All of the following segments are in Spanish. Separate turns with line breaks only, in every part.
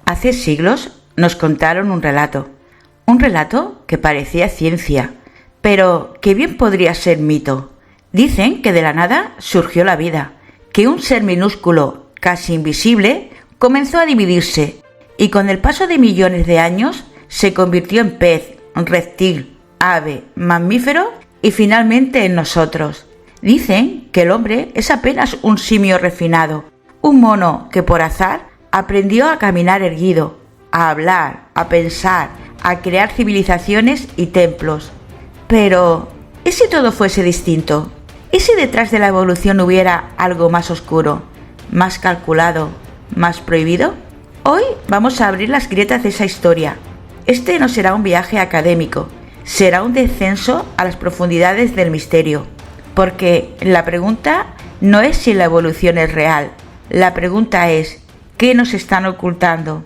Hace siglos nos contaron un relato que parecía ciencia, pero que bien podría ser mito. Dicen que de la nada surgió la vida, que un ser minúsculo, casi invisible, comenzó a dividirse y con el paso de millones de años se convirtió en pez, reptil, ave, mamífero y finalmente en nosotros. Dicen que el hombre es apenas un simio refinado, un mono que por azar aprendió a caminar erguido, a hablar, a pensar, a crear civilizaciones y templos. Pero, ¿y si todo fuese distinto? ¿Y si detrás de la evolución hubiera algo más oscuro, más calculado, más prohibido? Hoy vamos a abrir las grietas de esa historia. Este no será un viaje académico, será un descenso a las profundidades del misterio. Porque la pregunta no es si la evolución es real, la pregunta es, ¿qué nos están ocultando?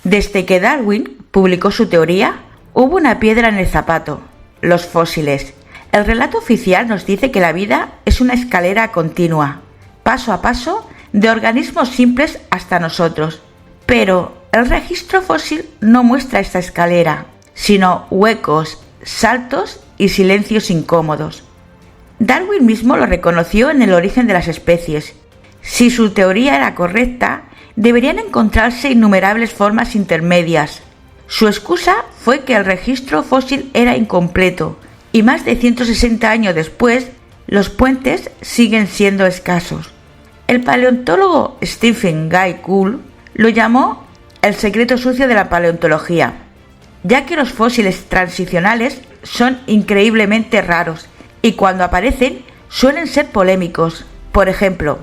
Desde que Darwin publicó su teoría, hubo una piedra en el zapato, los fósiles. El relato oficial nos dice que la vida es una escalera continua, paso a paso, de organismos simples hasta nosotros. Pero el registro fósil no muestra esta escalera, sino huecos, saltos y silencios incómodos. Darwin mismo lo reconoció en el origen de las especies. Si su teoría era correcta, deberían encontrarse innumerables formas intermedias. Su excusa fue que el registro fósil era incompleto y más de 160 años después, los puentes siguen siendo escasos. El paleontólogo Stephen Guy Gould lo llamó el secreto sucio de la paleontología, ya que los fósiles transicionales son increíblemente raros y cuando aparecen suelen ser polémicos. Por ejemplo,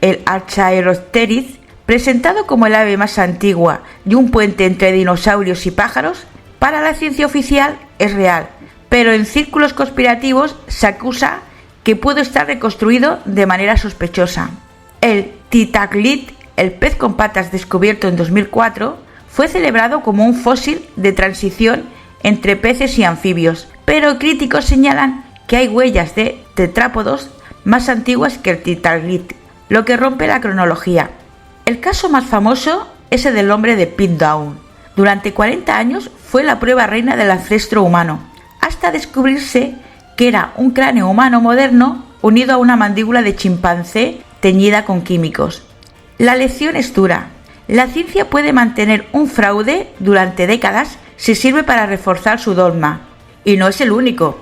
el Archaeopteryx, presentado como el ave más antigua y un puente entre dinosaurios y pájaros, para la ciencia oficial es real, pero en círculos conspirativos se acusa que pudo estar reconstruido de manera sospechosa. El Tiktaalik, el pez con patas descubierto en 2004, fue celebrado como un fósil de transición entre peces y anfibios, pero críticos señalan que hay huellas de tetrápodos más antiguas que el Tiktaalik, lo que rompe la cronología. El caso más famoso es el del hombre de Piltdown. Durante 40 años fue la prueba reina del ancestro humano, hasta descubrirse que era un cráneo humano moderno unido a una mandíbula de chimpancé teñida con químicos. La lección es dura. La ciencia puede mantener un fraude durante décadas si sirve para reforzar su dogma. Y no es el único.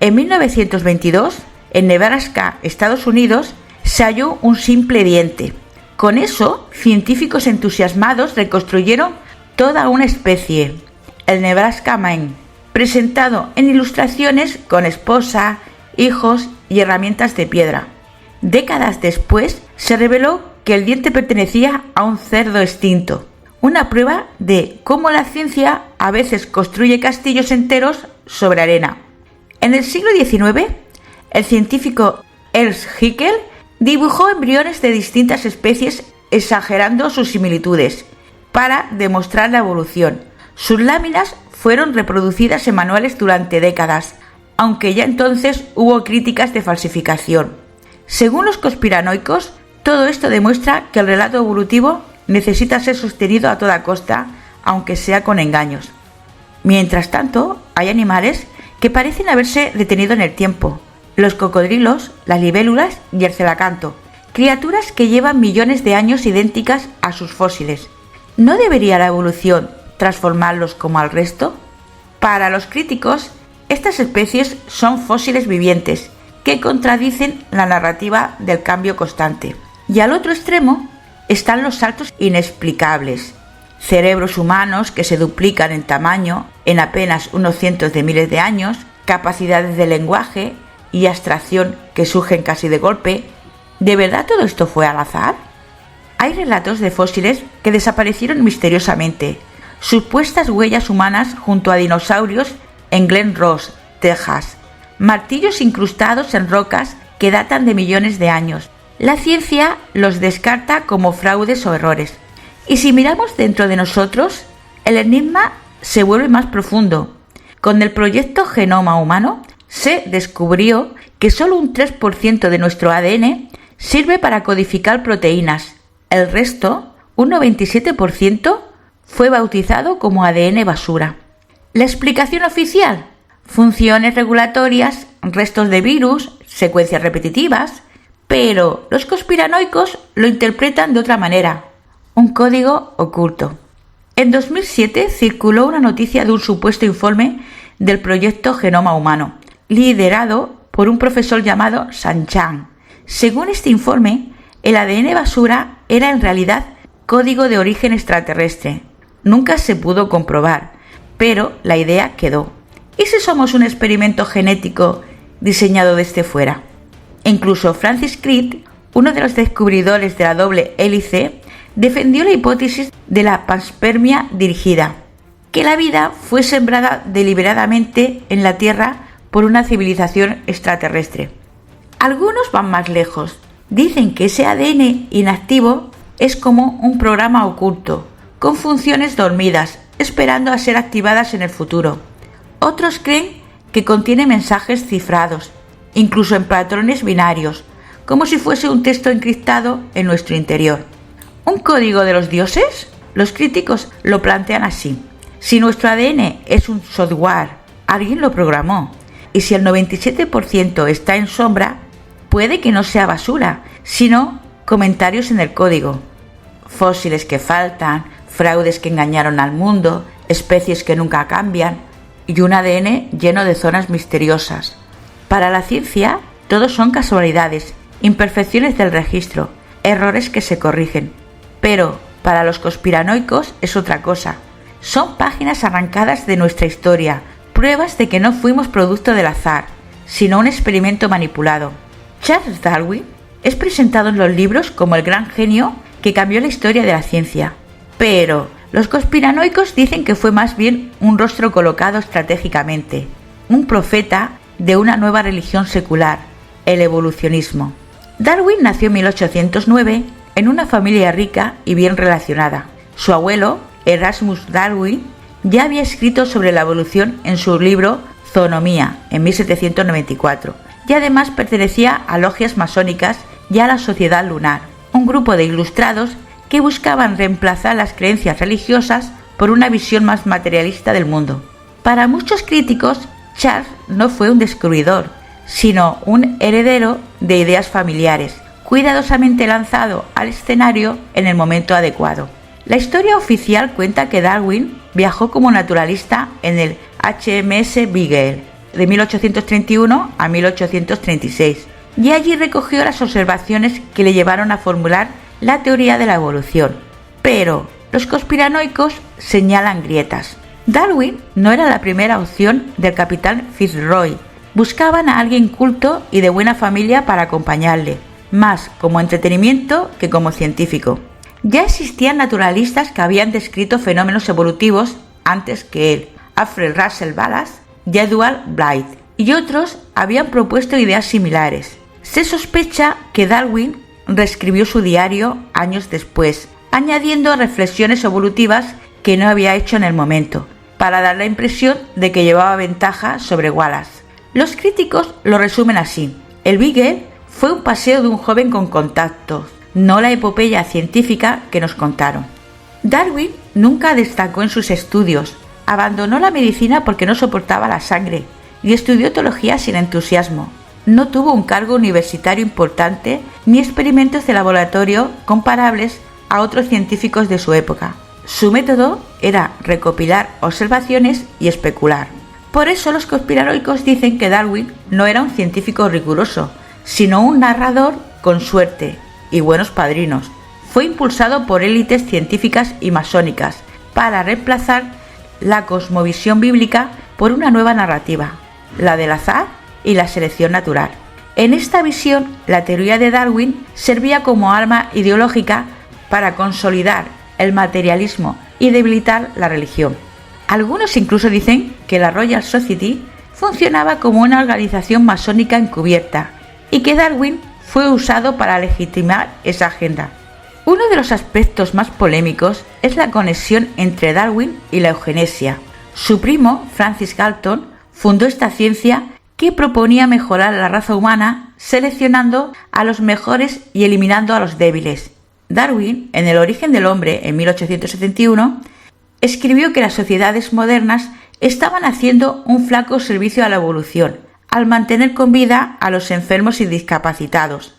En 1922, en Nebraska, Estados Unidos, se halló un simple diente. Con eso, científicos entusiasmados reconstruyeron toda una especie, el Nebraska Mine, presentado en ilustraciones con esposa, hijos y herramientas de piedra. Décadas después, se reveló que el diente pertenecía a un cerdo extinto, una prueba de cómo la ciencia a veces construye castillos enteros sobre arena. En el siglo XIX, el científico Ernst Haeckel dibujó embriones de distintas especies exagerando sus similitudes para demostrar la evolución. Sus láminas fueron reproducidas en manuales durante décadas, aunque ya entonces hubo críticas de falsificación. Según los conspiranoicos, todo esto demuestra que el relato evolutivo necesita ser sostenido a toda costa, aunque sea con engaños. Mientras tanto, hay animales que parecen haberse detenido en el tiempo. Los cocodrilos, las libélulas y el celacanto, criaturas que llevan millones de años idénticas a sus fósiles. ¿No debería la evolución transformarlos como al resto? Para los críticos, estas especies son fósiles vivientes que contradicen la narrativa del cambio constante. Y al otro extremo están los saltos inexplicables. Cerebros humanos que se duplican en tamaño en apenas unos cientos de miles de años, capacidades de lenguaje y abstracción que surgen casi de golpe. ¿De verdad todo esto fue al azar? Hay relatos de fósiles que desaparecieron misteriosamente, supuestas huellas humanas junto a dinosaurios en Glen Ross, Texas, martillos incrustados en rocas que datan de millones de años. La ciencia los descarta como fraudes o errores. Y si miramos dentro de nosotros, el enigma se vuelve más profundo. Con el proyecto Genoma Humano se descubrió que solo un 3% de nuestro ADN sirve para codificar proteínas. El resto, un 97%, fue bautizado como ADN basura. La explicación oficial: funciones regulatorias, restos de virus, secuencias repetitivas, pero los conspiranoicos lo interpretan de otra manera: un código oculto. En 2007 circuló una noticia de un supuesto informe del proyecto Genoma Humano, liderado por un profesor llamado San Chang. Según este informe, el ADN basura era en realidad código de origen extraterrestre. Nunca se pudo comprobar, pero la idea quedó. ¿Y si somos un experimento genético diseñado desde fuera? Incluso Francis Crick, uno de los descubridores de la doble hélice, defendió la hipótesis de la panspermia dirigida, que la vida fue sembrada deliberadamente en la Tierra por una civilización extraterrestre. Algunos van más lejos. Dicen que ese ADN inactivo es como un programa oculto, con funciones dormidas, esperando a ser activadas en el futuro. Otros creen que contiene mensajes cifrados, incluso en patrones binarios, como si fuese un texto encriptado en nuestro interior. ¿Un código de los dioses? Los críticos lo plantean así: si nuestro ADN es un software, alguien lo programó, y si el 97% está en sombra, puede que no sea basura, sino comentarios en el código. Fósiles que faltan, fraudes que engañaron al mundo, especies que nunca cambian y un ADN lleno de zonas misteriosas. Para la ciencia, todo son casualidades, imperfecciones del registro, errores que se corrigen. Pero para los conspiranoicos es otra cosa. Son páginas arrancadas de nuestra historia, pruebas de que no fuimos producto del azar, sino un experimento manipulado. Charles Darwin es presentado en los libros como el gran genio que cambió la historia de la ciencia. Pero los conspiranoicos dicen que fue más bien un rostro colocado estratégicamente, un profeta de una nueva religión secular, el evolucionismo. Darwin nació en 1809 en una familia rica y bien relacionada. Su abuelo, Erasmus Darwin, ya había escrito sobre la evolución en su libro Zoonomía en 1794 y además pertenecía a logias masónicas y a la Sociedad Lunar, un grupo de ilustrados que buscaban reemplazar las creencias religiosas por una visión más materialista del mundo. Para muchos críticos, Charles no fue un descubridor, sino un heredero de ideas familiares, cuidadosamente lanzado al escenario en el momento adecuado. La historia oficial cuenta que Darwin viajó como naturalista en el HMS Beagle de 1831 a 1836 y allí recogió las observaciones que le llevaron a formular la teoría de la evolución. Pero los conspiranoicos señalan grietas. Darwin no era la primera opción del capitán Fitzroy. Buscaban a alguien culto y de buena familia para acompañarle, más como entretenimiento que como científico. Ya existían naturalistas que habían descrito fenómenos evolutivos antes que él: Alfred Russel Wallace y Edward Blyth, y otros habían propuesto ideas similares. Se sospecha que Darwin reescribió su diario años después, añadiendo reflexiones evolutivas que no había hecho en el momento, para dar la impresión de que llevaba ventaja sobre Wallace. Los críticos lo resumen así: el Beagle fue un paseo de un joven con contactos, no la epopeya científica que nos contaron. Darwin nunca destacó en sus estudios, abandonó la medicina porque no soportaba la sangre y estudió teología sin entusiasmo. No tuvo un cargo universitario importante ni experimentos de laboratorio comparables a otros científicos de su época. Su método era recopilar observaciones y especular. Por eso los conspiranoicos dicen que Darwin no era un científico riguroso, sino un narrador con suerte y buenos padrinos. Fue impulsado por élites científicas y masónicas para reemplazar la cosmovisión bíblica por una nueva narrativa, la del azar y la selección natural. En esta visión, la teoría de Darwin servía como arma ideológica para consolidar el materialismo y debilitar la religión. Algunos incluso dicen que la Royal Society funcionaba como una organización masónica encubierta y que Darwin fue usado para legitimar esa agenda. Uno de los aspectos más polémicos es la conexión entre Darwin y la eugenesia. Su primo, Francis Galton, fundó esta ciencia que proponía mejorar la raza humana seleccionando a los mejores y eliminando a los débiles. Darwin, en El origen del hombre, en 1871, escribió que las sociedades modernas estaban haciendo un flaco servicio a la evolución, al mantener con vida a los enfermos y discapacitados.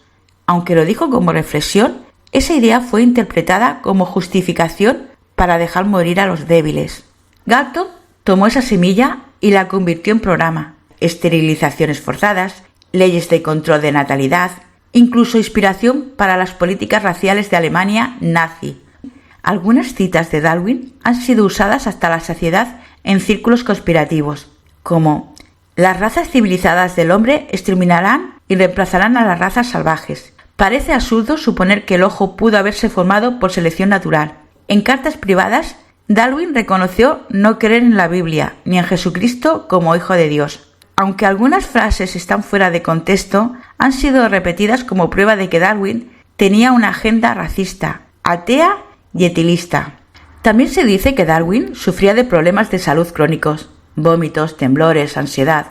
Aunque lo dijo como reflexión, esa idea fue interpretada como justificación para dejar morir a los débiles. Galton tomó esa semilla y la convirtió en programa. Esterilizaciones forzadas, leyes de control de natalidad, incluso inspiración para las políticas raciales de Alemania nazi. Algunas citas de Darwin han sido usadas hasta la saciedad en círculos conspirativos, como las razas civilizadas del hombre exterminarán y reemplazarán a las razas salvajes. Parece absurdo suponer que el ojo pudo haberse formado por selección natural. En cartas privadas, Darwin reconoció no creer en la Biblia ni en Jesucristo como Hijo de Dios. Aunque algunas frases están fuera de contexto, han sido repetidas como prueba de que Darwin tenía una agenda racista, atea y etilista. También se dice que Darwin sufría de problemas de salud crónicos, vómitos, temblores, ansiedad.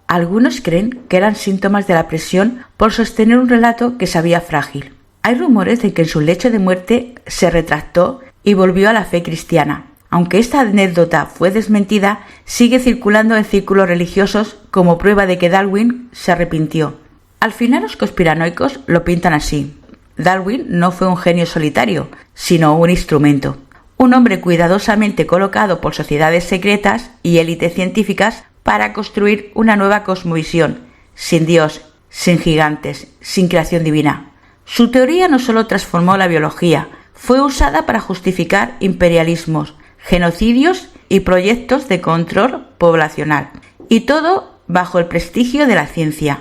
Algunos creen que eran síntomas de la presión por sostener un relato que sabía frágil. Hay rumores de que en su lecho de muerte se retractó y volvió a la fe cristiana. Aunque esta anécdota fue desmentida, sigue circulando en círculos religiosos como prueba de que Darwin se arrepintió. Al final los conspiranoicos lo pintan así. Darwin no fue un genio solitario, sino un instrumento. Un hombre cuidadosamente colocado por sociedades secretas y élites científicas para construir una nueva cosmovisión, sin Dios, sin gigantes, sin creación divina. Su teoría no solo transformó la biología, fue usada para justificar imperialismos, genocidios y proyectos de control poblacional, y todo bajo el prestigio de la ciencia.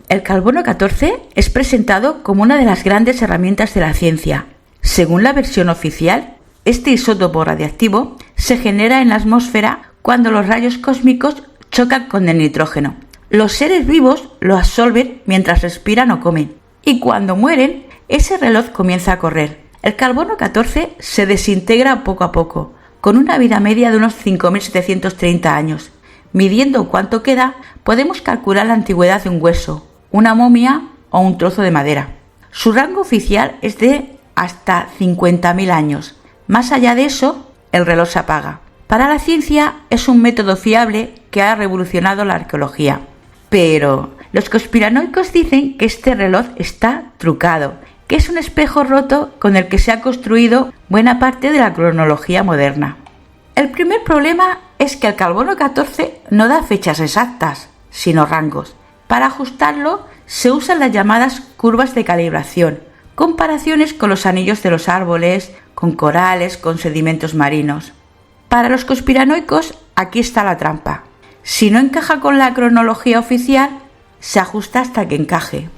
El carbono 14 es presentado como una de las grandes herramientas de la ciencia. Según la versión oficial, este isótopo radiactivo se genera en la atmósfera cuando los rayos cósmicos chocan con el nitrógeno. Los seres vivos lo absorben mientras respiran o comen, y cuando mueren, ese reloj comienza a correr. El carbono 14 se desintegra poco a poco, con una vida media de unos 5.730 años. Midiendo cuánto queda, podemos calcular la antigüedad de un hueso, una momia o un trozo de madera. Su rango oficial es de hasta 50.000 años. Más allá de eso, el reloj se apaga. Para la ciencia es un método fiable que ha revolucionado la arqueología. Pero los conspiranoicos dicen que este reloj está trucado, que es un espejo roto con el que se ha construido buena parte de la cronología moderna. El primer problema es que el carbono 14 no da fechas exactas, sino rangos. Para ajustarlo se usan las llamadas curvas de calibración, comparaciones con los anillos de los árboles, con corales, con sedimentos marinos. Para los conspiranoicos, aquí está la trampa. Si no encaja con la cronología oficial, se ajusta hasta que encaje.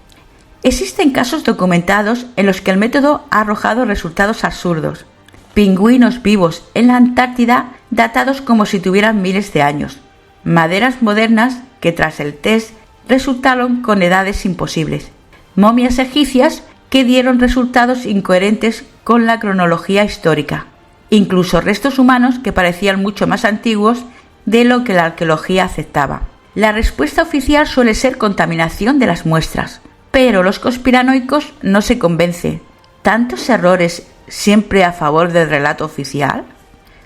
Existen casos documentados en los que el método ha arrojado resultados absurdos. Pingüinos vivos en la Antártida datados como si tuvieran miles de años. Maderas modernas que tras el test resultaron con edades imposibles. Momias egipcias que dieron resultados incoherentes con la cronología histórica. Incluso restos humanos que parecían mucho más antiguos de lo que la arqueología aceptaba. La respuesta oficial suele ser contaminación de las muestras, pero los conspiranoicos no se convencen. ¿Tantos errores siempre a favor del relato oficial?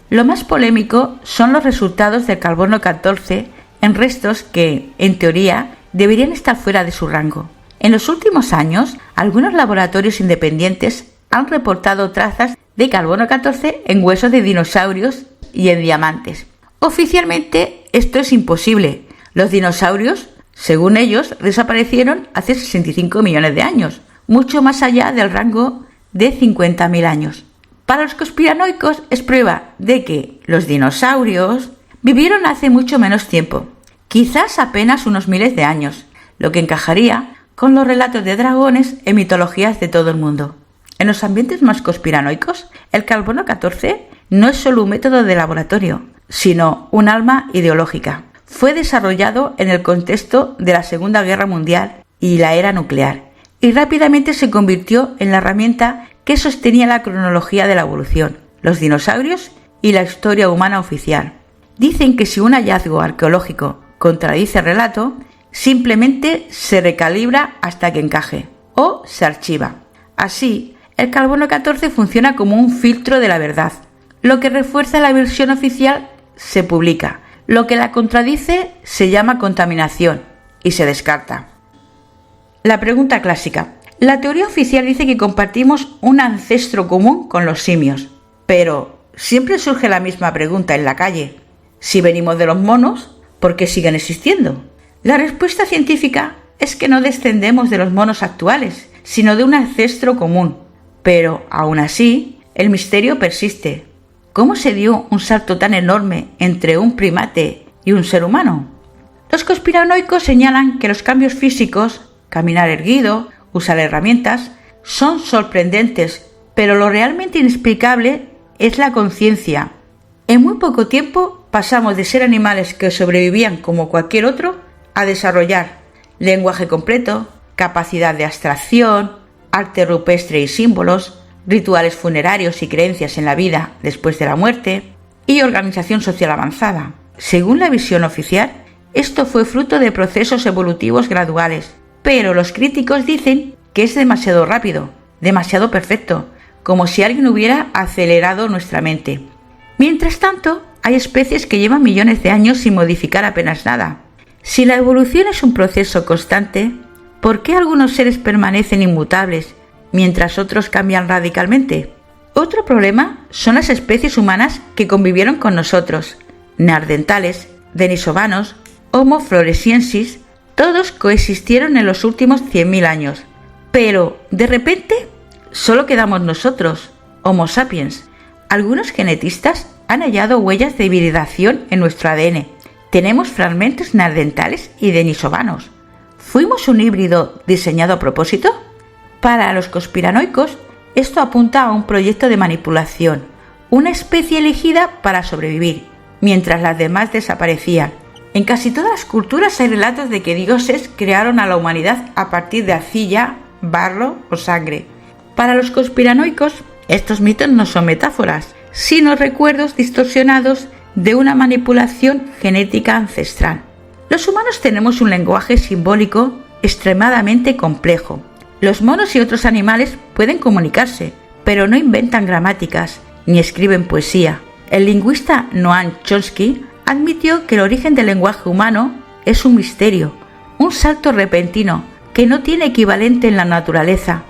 Lo más polémico son los resultados del carbono 14 en restos que, en teoría, deberían estar fuera de su rango. En los últimos años, algunos laboratorios independientes han reportado trazas de carbono 14 en huesos de dinosaurios y en diamantes. Oficialmente, esto es imposible. Los dinosaurios, según ellos, desaparecieron hace 65 millones de años, mucho más allá del rango de 50.000 años. Para los conspiranoicos es prueba de que los dinosaurios vivieron hace mucho menos tiempo, quizás apenas unos miles de años, lo que encajaría con los relatos de dragones en mitologías de todo el mundo. En los ambientes más conspiranoicos, el carbono 14 no es solo un método de laboratorio, sino un alma ideológica. Fue desarrollado en el contexto de la Segunda Guerra Mundial y la era nuclear, y rápidamente se convirtió en la herramienta que sostenía la cronología de la evolución, los dinosaurios y la historia humana oficial. Dicen que si un hallazgo arqueológico contradice el relato, simplemente se recalibra hasta que encaje o se archiva. Así, el carbono 14 funciona como un filtro de la verdad. Lo que refuerza la versión oficial se publica. Lo que la contradice se llama contaminación y se descarta. La pregunta clásica. La teoría oficial dice que compartimos un ancestro común con los simios, pero siempre surge la misma pregunta en la calle. Si venimos de los monos, ¿por qué siguen existiendo? La respuesta científica es que no descendemos de los monos actuales, sino de un ancestro común. Pero, aún así, el misterio persiste. ¿Cómo se dio un salto tan enorme entre un primate y un ser humano? Los conspiranoicos señalan que los cambios físicos, caminar erguido, usar herramientas, son sorprendentes, pero lo realmente inexplicable es la conciencia. En muy poco tiempo pasamos de ser animales que sobrevivían como cualquier otro a desarrollar lenguaje completo, capacidad de abstracción, arte rupestre y símbolos, rituales funerarios y creencias en la vida después de la muerte y organización social avanzada. Según la visión oficial, esto fue fruto de procesos evolutivos graduales, pero los críticos dicen que es demasiado rápido, demasiado perfecto, como si alguien hubiera acelerado nuestra mente. Mientras tanto, hay especies que llevan millones de años sin modificar apenas nada. Si la evolución es un proceso constante, ¿por qué algunos seres permanecen inmutables mientras otros cambian radicalmente? Otro problema son las especies humanas que convivieron con nosotros: neandertales, denisovanos, Homo floresiensis. Todos coexistieron en los últimos 100.000 años, pero de repente solo quedamos nosotros, Homo sapiens. Algunos genetistas han hallado huellas de hibridación en nuestro ADN. Tenemos fragmentos neandertales y denisovanos. ¿Fuimos un híbrido diseñado a propósito? Para los conspiranoicos, esto apunta a un proyecto de manipulación, una especie elegida para sobrevivir, mientras las demás desaparecían. En casi todas las culturas hay relatos de que dioses crearon a la humanidad a partir de arcilla, barro o sangre. Para los conspiranoicos, estos mitos no son metáforas, sino recuerdos distorsionados de una manipulación genética ancestral. Los humanos tenemos un lenguaje simbólico extremadamente complejo. Los monos y otros animales pueden comunicarse, pero no inventan gramáticas ni escriben poesía. El lingüista Noam Chomsky admitió que el origen del lenguaje humano es un misterio, un salto repentino que no tiene equivalente en la naturaleza.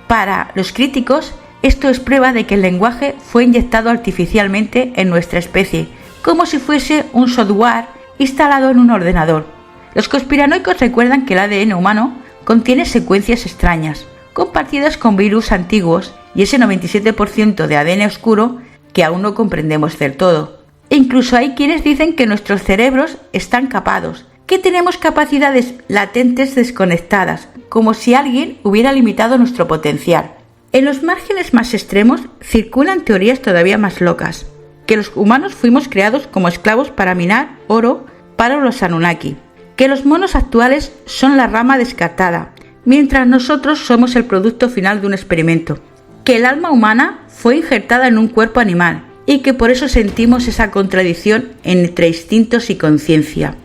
Para los críticos, esto es prueba de que el lenguaje fue inyectado artificialmente en nuestra especie, como si fuese un software instalado en un ordenador. Los conspiranoicos recuerdan que el ADN humano contiene secuencias extrañas, compartidas con virus antiguos y ese 97% de ADN oscuro que aún no comprendemos del todo. E incluso hay quienes dicen que nuestros cerebros están capados, que tenemos capacidades latentes desconectadas, como si alguien hubiera limitado nuestro potencial. En los márgenes más extremos circulan teorías todavía más locas, que los humanos fuimos creados como esclavos para minar oro para los Anunnaki, que los monos actuales son la rama descartada, mientras nosotros somos el producto final de un experimento, que el alma humana fue injertada en un cuerpo animal y que por eso sentimos esa contradicción entre instintos y conciencia.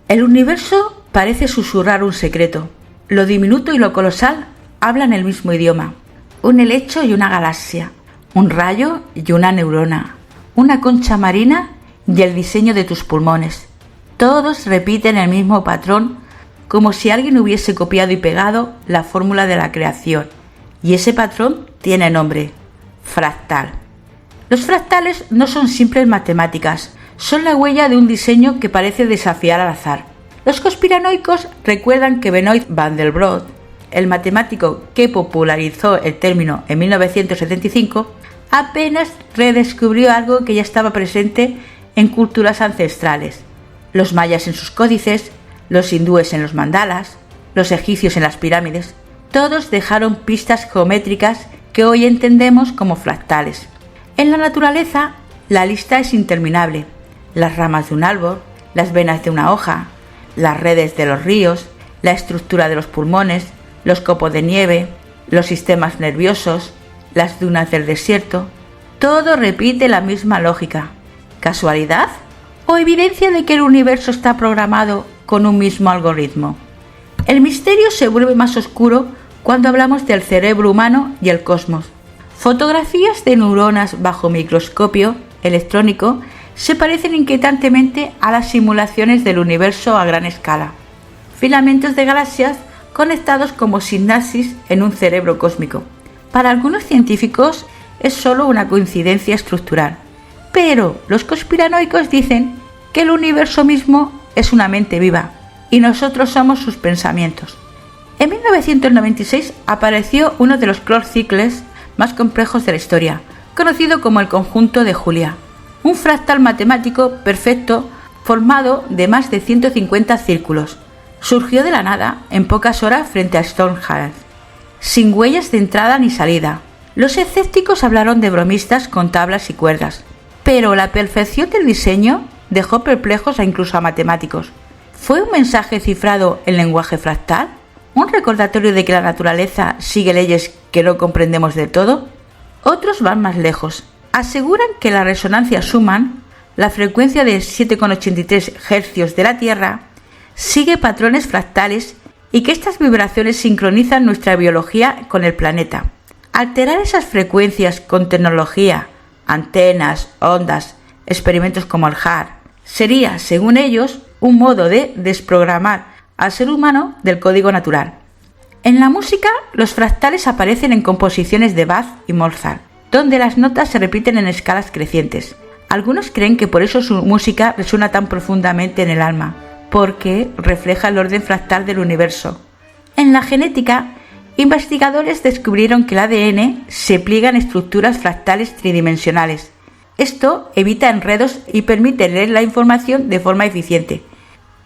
El universo parece susurrar un secreto. Lo diminuto y lo colosal hablan el mismo idioma. Un helecho y una galaxia, un rayo y una neurona, una concha marina y el diseño de tus pulmones. Todos repiten el mismo patrón, como si alguien hubiese copiado y pegado la fórmula de la creación. Y ese patrón tiene nombre: fractal. Los fractales no son simples matemáticas, son la huella de un diseño que parece desafiar al azar. Los conspiranoicos recuerdan que Benoit van der Brood, el matemático que popularizó el término en 1975, apenas redescubrió algo que ya estaba presente en culturas ancestrales. Los mayas en sus códices, los hindúes en los mandalas, los egipcios en las pirámides, todos dejaron pistas geométricas que hoy entendemos como fractales. En la naturaleza, la lista es interminable. Las ramas de un árbol, las venas de una hoja, las redes de los ríos, la estructura de los pulmones, los copos de nieve, los sistemas nerviosos, las dunas del desierto, todo repite la misma lógica. ¿Casualidad? ¿O evidencia de que el universo está programado con un mismo algoritmo? El misterio se vuelve más oscuro cuando hablamos del cerebro humano y el cosmos. Fotografías de neuronas bajo microscopio electrónico se parecen inquietantemente a las simulaciones del universo a gran escala. Filamentos de galaxias conectados como sinapsis en un cerebro cósmico. Para algunos científicos es solo una coincidencia estructural, pero los conspiranoicos dicen que el universo mismo es una mente viva y nosotros somos sus pensamientos. En 1996 apareció uno de los Clore cicles más complejos de la historia, conocido como el conjunto de Julia, un fractal matemático perfecto formado de más de 150 círculos. Surgió de la nada en pocas horas frente a Stonehenge, sin huellas de entrada ni salida. Los escépticos hablaron de bromistas con tablas y cuerdas, pero la perfección del diseño dejó perplejos incluso a matemáticos. ¿Fue un mensaje cifrado en lenguaje fractal? ¿Un recordatorio de que la naturaleza sigue leyes que no comprendemos del todo? Otros van más lejos. Aseguran que la resonancia Schumann, la frecuencia de 7,83 Hz de la Tierra, sigue patrones fractales y que estas vibraciones sincronizan nuestra biología con el planeta. Alterar esas frecuencias con tecnología, antenas, ondas, experimentos como el HARP, sería, según ellos, un modo de desprogramar al ser humano del código natural. En la música, los fractales aparecen en composiciones de Bach y Mozart, donde las notas se repiten en escalas crecientes. Algunos creen que por eso su música resuena tan profundamente en el alma, porque refleja el orden fractal del universo. En la genética, investigadores descubrieron que el ADN se pliega en estructuras fractales tridimensionales. Esto evita enredos y permite leer la información de forma eficiente.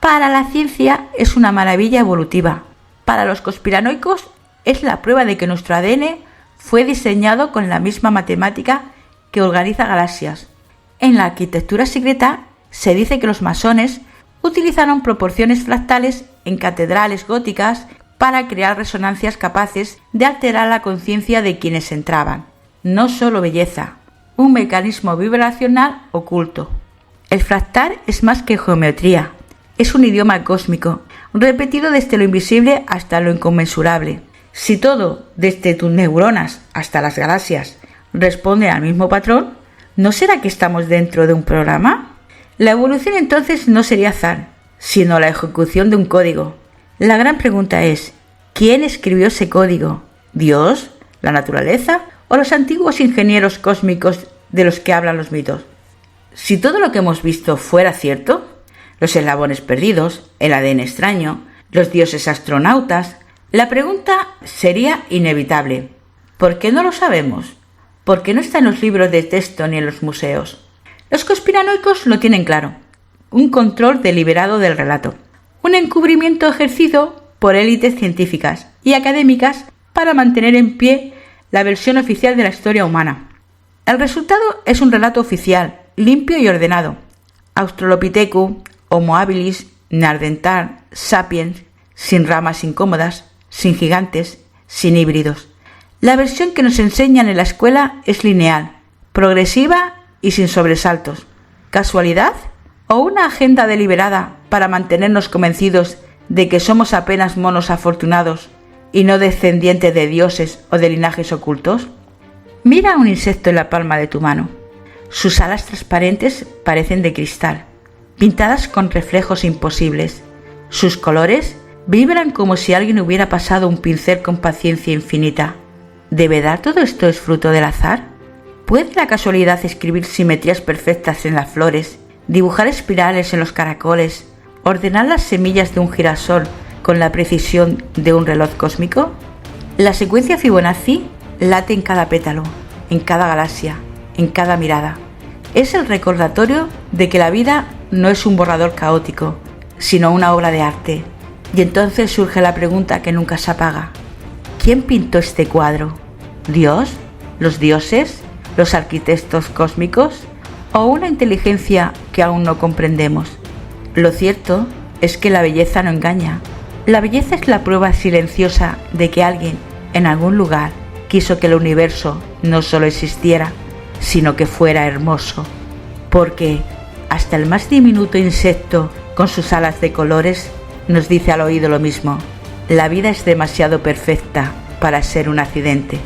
Para la ciencia es una maravilla evolutiva. Para los conspiranoicos es la prueba de que nuestro ADN fue diseñado con la misma matemática que organiza galaxias. En la arquitectura secreta se dice que los masones utilizaron proporciones fractales en catedrales góticas para crear resonancias capaces de alterar la conciencia de quienes entraban. No solo belleza, un mecanismo vibracional oculto. El fractal es más que geometría. Es un idioma cósmico, repetido desde lo invisible hasta lo inconmensurable. Si todo, desde tus neuronas hasta las galaxias, responde al mismo patrón, ¿no será que estamos dentro de un programa? La evolución entonces no sería azar, sino la ejecución de un código. La gran pregunta es, ¿quién escribió ese código? ¿Dios? ¿La naturaleza? ¿O los antiguos ingenieros cósmicos de los que hablan los mitos? Si todo lo que hemos visto fuera cierto, los eslabones perdidos, el ADN extraño, los dioses astronautas, la pregunta sería inevitable. ¿Por qué no lo sabemos? ¿Por qué no está en los libros de texto ni en los museos? Los conspiranoicos lo tienen claro. Un control deliberado del relato. Un encubrimiento ejercido por élites científicas y académicas para mantener en pie la versión oficial de la historia humana. El resultado es un relato oficial, limpio y ordenado. Australopithecus, Homo habilis, Neandertal, Sapiens, sin ramas incómodas, sin gigantes, sin híbridos. La versión que nos enseñan en la escuela es lineal, progresiva y sin sobresaltos. ¿Casualidad? ¿O una agenda deliberada para mantenernos convencidos de que somos apenas monos afortunados y no descendientes de dioses o de linajes ocultos? Mira un insecto en la palma de tu mano. Sus alas transparentes parecen de cristal, pintadas con reflejos imposibles. Sus colores vibran como si alguien hubiera pasado un pincel con paciencia infinita. ¿De verdad todo esto es fruto del azar? ¿Puede la casualidad escribir simetrías perfectas en las flores, dibujar espirales en los caracoles, ordenar las semillas de un girasol con la precisión de un reloj cósmico? La secuencia Fibonacci late en cada pétalo, en cada galaxia, en cada mirada. Es el recordatorio de que la vida no es un borrador caótico, sino una obra de arte. Y entonces surge la pregunta que nunca se apaga. ¿Quién pintó este cuadro? ¿Dios? ¿Los dioses? ¿Los arquitectos cósmicos? ¿O una inteligencia que aún no comprendemos? Lo cierto es que la belleza no engaña. La belleza es la prueba silenciosa de que alguien, en algún lugar, quiso que el universo no solo existiera, sino que fuera hermoso. Porque hasta el más diminuto insecto con sus alas de colores nos dice al oído lo mismo: la vida es demasiado perfecta para ser un accidente.